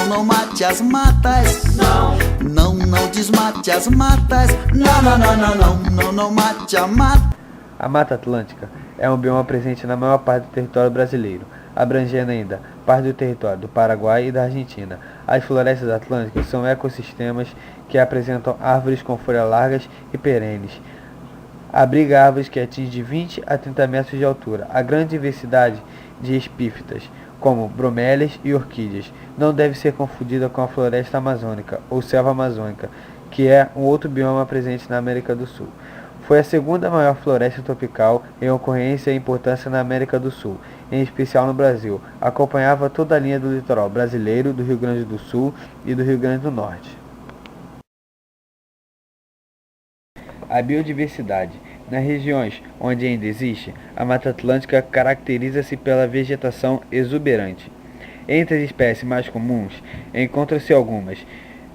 não mate as matas. Não desmate as matas. Não mate a mata. A Mata Atlântica é um bioma presente na maior parte do território brasileiro, abrangendo ainda parte do território do Paraguai e da Argentina. As florestas atlânticas são ecossistemas que apresentam árvores com folhas largas e perenes. Abriga árvores que atingem de 20 a 30 metros de altura. A grande diversidade de epífitas, como bromélias e orquídeas, não deve ser confundida com a floresta amazônica ou selva amazônica, que é um outro bioma presente na América do Sul. Foi a segunda maior floresta tropical em ocorrência e importância na América do Sul, em especial no Brasil. Acompanhava toda a linha do litoral brasileiro, do Rio Grande do Sul e do Rio Grande do Norte. A biodiversidade. Nas regiões onde ainda existe, a Mata Atlântica caracteriza-se pela vegetação exuberante. Entre as espécies mais comuns, encontram-se algumas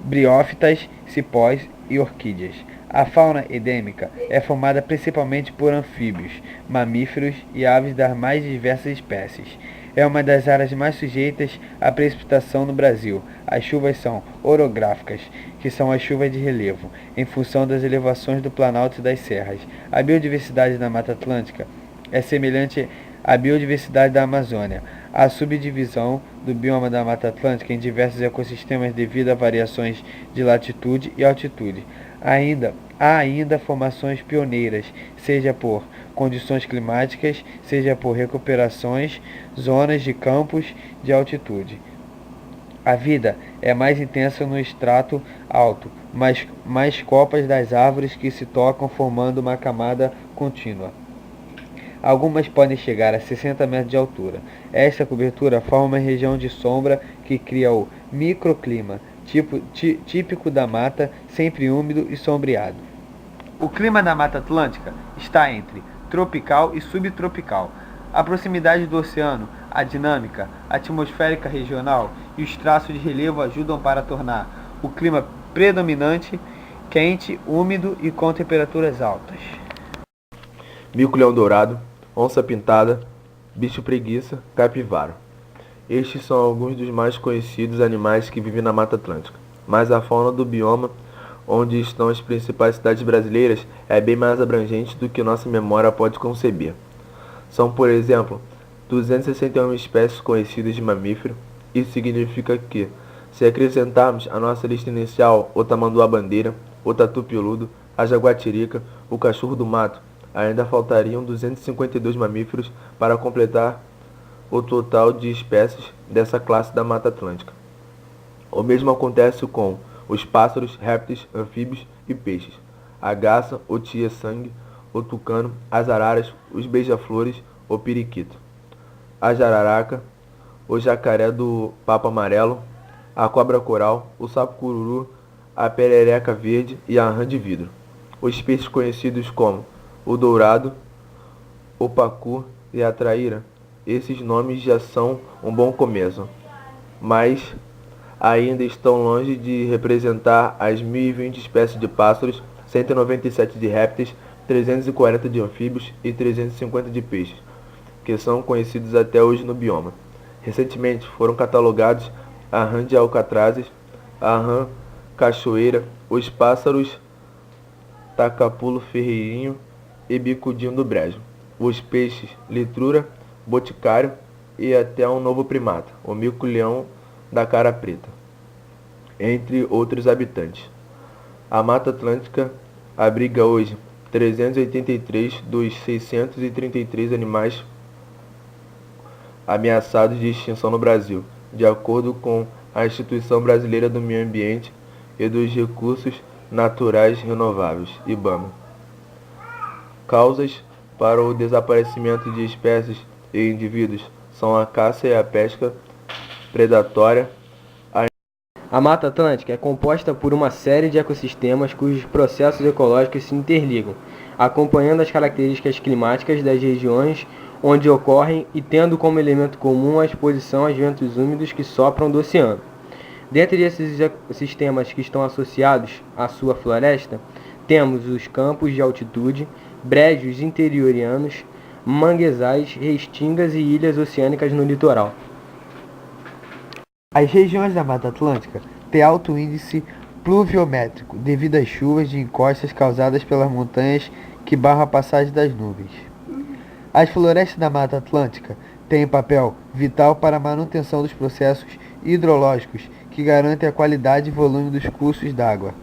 briófitas, cipós e orquídeas. A fauna endêmica é formada principalmente por anfíbios, mamíferos e aves das mais diversas espécies. É uma das áreas mais sujeitas à precipitação no Brasil. As chuvas são orográficas, que são as chuvas de relevo, em função das elevações do Planalto e das serras. A biodiversidade da Mata Atlântica é semelhante à biodiversidade da Amazônia. A subdivisão do bioma da Mata Atlântica em diversos ecossistemas devido a variações de latitude e altitude. Há ainda formações pioneiras, seja por condições climáticas, seja por recuperações, zonas de campos de altitude. A vida é mais intensa no estrato alto, mais copas das árvores que se tocam formando uma camada contínua. Algumas podem chegar a 60 metros de altura. Esta cobertura forma uma região de sombra que cria o microclima, típico da mata, sempre úmido e sombreado. O clima da Mata Atlântica está entre tropical e subtropical. A proximidade do oceano, a dinâmica atmosférica regional e os traços de relevo ajudam para tornar o clima predominante, quente, úmido e com temperaturas altas. Mico-leão-dourado, onça-pintada, bicho-preguiça, capivara. Estes são alguns dos mais conhecidos animais que vivem na Mata Atlântica, mas a fauna do bioma onde estão as principais cidades brasileiras é bem mais abrangente do que nossa memória pode conceber. São, por exemplo, 261 espécies conhecidas de mamífero. Isso significa que, se acrescentarmos à nossa lista inicial o tamanduá-bandeira, o tatu-peludo, a jaguatirica, o cachorro do mato, ainda faltariam 252 mamíferos para completar o total de espécies dessa classe da Mata Atlântica. O mesmo acontece com os pássaros, répteis, anfíbios e peixes, a garça, o tia-sangue, o tucano, as araras, os beija-flores, o periquito, a jararaca, o jacaré do papo amarelo, a cobra-coral, o sapo-cururu, a perereca verde e a rã de vidro. Os peixes conhecidos como o dourado, o pacu e a traíra, esses nomes já são um bom começo, mas ainda estão longe de representar as 1.020 espécies de pássaros, 197 de répteis, 340 de anfíbios e 350 de peixes, que são conhecidos até hoje no bioma. Recentemente foram catalogados a rã de alcatrazes, a rã cachoeira, os pássaros tacapulo ferreirinho e bicudinho do brejo, os peixes litrura, boticário e até um novo primata, o mico-leão da cara preta, entre outros habitantes. A Mata Atlântica abriga hoje 383 dos 633 animais ameaçados de extinção no Brasil, de acordo com a Instituição Brasileira do Meio Ambiente e dos Recursos Naturais Renováveis, IBAMA. Causas para o desaparecimento de espécies e indivíduos são a caça e a pesca predatória. A Mata Atlântica é composta por uma série de ecossistemas cujos processos ecológicos se interligam, acompanhando as características climáticas das regiões onde ocorrem e tendo como elemento comum a exposição aos ventos úmidos que sopram do oceano. Dentre esses ecossistemas que estão associados à sua floresta, temos os campos de altitude, brejos interiorianos, manguezais, restingas e ilhas oceânicas no litoral. As regiões da Mata Atlântica têm alto índice pluviométrico devido às chuvas de encostas causadas pelas montanhas que barram a passagem das nuvens. As florestas da Mata Atlântica têm papel vital para a manutenção dos processos hidrológicos que garantem a qualidade e volume dos cursos d'água.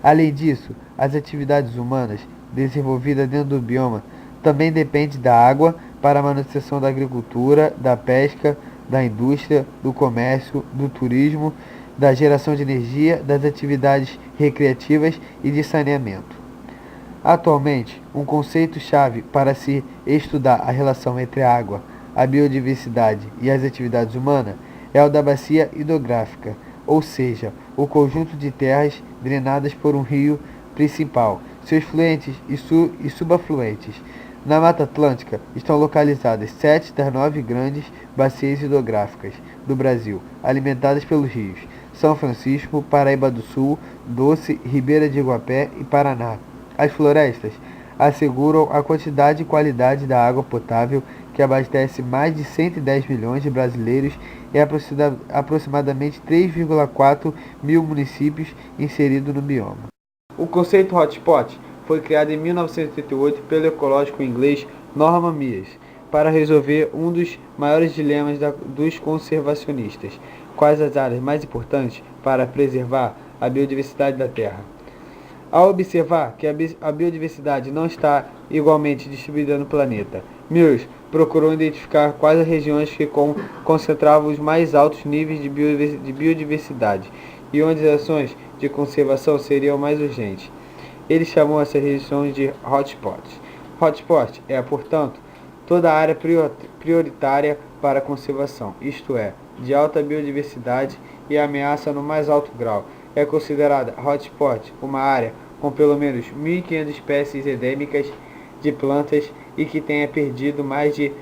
Além disso, as atividades humanas desenvolvidas dentro do bioma também dependem da água para a manutenção da agricultura, da pesca, da indústria, do comércio, do turismo, da geração de energia, das atividades recreativas e de saneamento. Atualmente, um conceito-chave para se estudar a relação entre a água, a biodiversidade e as atividades humanas é o da bacia hidrográfica, ou seja, o conjunto de terras drenadas por um rio principal, seus fluentes e subafluentes. Na Mata Atlântica estão localizadas 7 das 9 grandes bacias hidrográficas do Brasil, alimentadas pelos rios São Francisco, Paraíba do Sul, Doce, Ribeira de Iguapé e Paraná. As florestas asseguram a quantidade e qualidade da água potável que abastece mais de 110 milhões de brasileiros e aproximadamente 3,4 mil municípios inseridos no bioma. O conceito hotspot foi criado em 1988 pelo ecológico inglês Norman Mears para resolver um dos maiores dilemas dos conservacionistas: quais as áreas mais importantes para preservar a biodiversidade da Terra. Ao observar que a biodiversidade não está igualmente distribuída no planeta, Mears procurou identificar quais as regiões que concentravam os mais altos níveis de biodiversidade e onde as ações de conservação seriam mais urgentes. Ele chamou essas regiões de hotspots. Hotspot é, portanto, toda a área prioritária para a conservação, isto é, de alta biodiversidade e ameaça no mais alto grau. É considerada hotspot uma área com pelo menos 1.500 espécies endêmicas de plantas e que tenha perdido mais de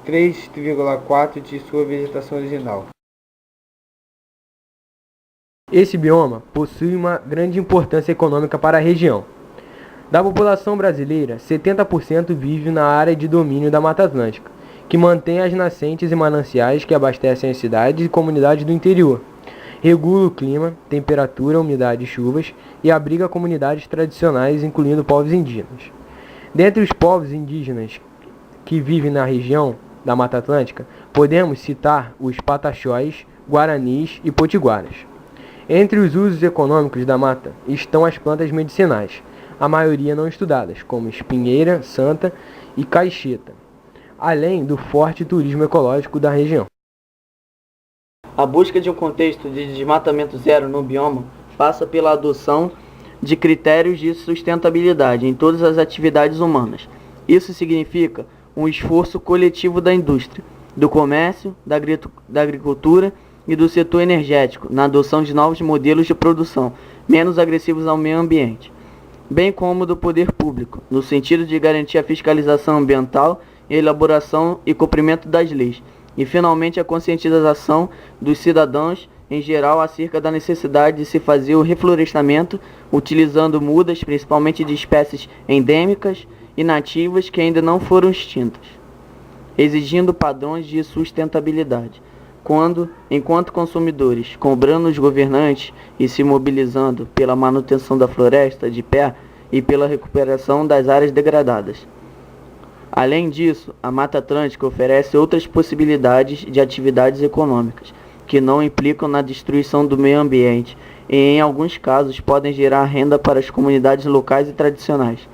3,4% de sua vegetação original. Esse bioma possui uma grande importância econômica para a região. Da população brasileira, 70% vive na área de domínio da Mata Atlântica, que mantém as nascentes e mananciais que abastecem as cidades e comunidades do interior. Regula o clima, temperatura, umidade e chuvas e abriga comunidades tradicionais, incluindo povos indígenas. Dentre os povos indígenas que vivem na região da Mata Atlântica, podemos citar os pataxós, guaranis e potiguaras. Entre os usos econômicos da mata estão as plantas medicinais, a maioria não estudadas, como espinheira, santa e caixeta, além do forte turismo ecológico da região. A busca de um contexto de desmatamento zero no bioma passa pela adoção de critérios de sustentabilidade em todas as atividades humanas. Isso significa um esforço coletivo da indústria, do comércio, da agricultura e do setor energético na adoção de novos modelos de produção menos agressivos ao meio ambiente, bem como do poder público, no sentido de garantir a fiscalização ambiental, elaboração e cumprimento das leis, e finalmente a conscientização dos cidadãos em geral acerca da necessidade de se fazer o reflorestamento utilizando mudas, principalmente de espécies endêmicas e nativas que ainda não foram extintas, exigindo padrões de sustentabilidade. Enquanto consumidores, cobrando os governantes e se mobilizando pela manutenção da floresta de pé e pela recuperação das áreas degradadas. Além disso, a Mata Atlântica oferece outras possibilidades de atividades econômicas, que não implicam na destruição do meio ambiente e, em alguns casos, podem gerar renda para as comunidades locais e tradicionais.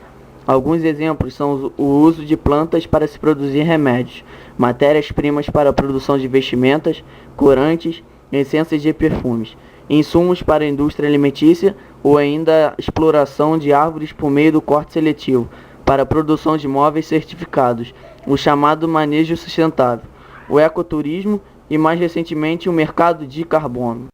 Alguns exemplos são o uso de plantas para se produzir remédios, matérias-primas para a produção de vestimentas, corantes, essências de perfumes, insumos para a indústria alimentícia ou ainda a exploração de árvores por meio do corte seletivo para a produção de móveis certificados, o chamado manejo sustentável, o ecoturismo e, mais recentemente, o mercado de carbono.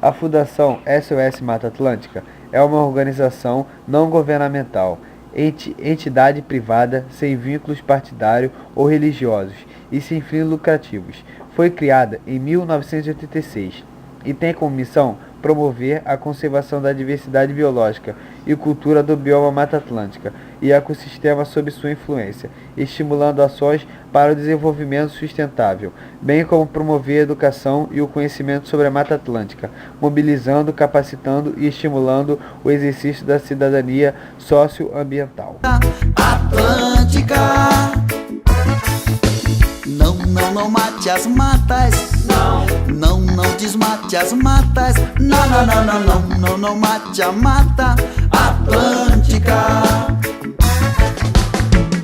A Fundação SOS Mata Atlântica é uma organização não governamental, entidade privada sem vínculos partidários ou religiosos e sem fins lucrativos. Foi criada em 1986 e tem como missão promover a conservação da diversidade biológica e cultura do bioma Mata Atlântica e ecossistema sob sua influência, estimulando ações para o desenvolvimento sustentável, bem como promover a educação e o conhecimento sobre a Mata Atlântica, mobilizando, capacitando e estimulando o exercício da cidadania socioambiental. Atlântica. Não, não, não mate as matas. Não, não desmate as matas. Não, não, não, não, não, não, não mate a Mata Atlântica.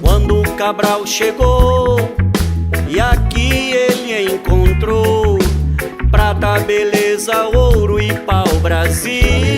Quando o Cabral chegou e aqui ele encontrou prata, beleza, ouro e pau-brasil.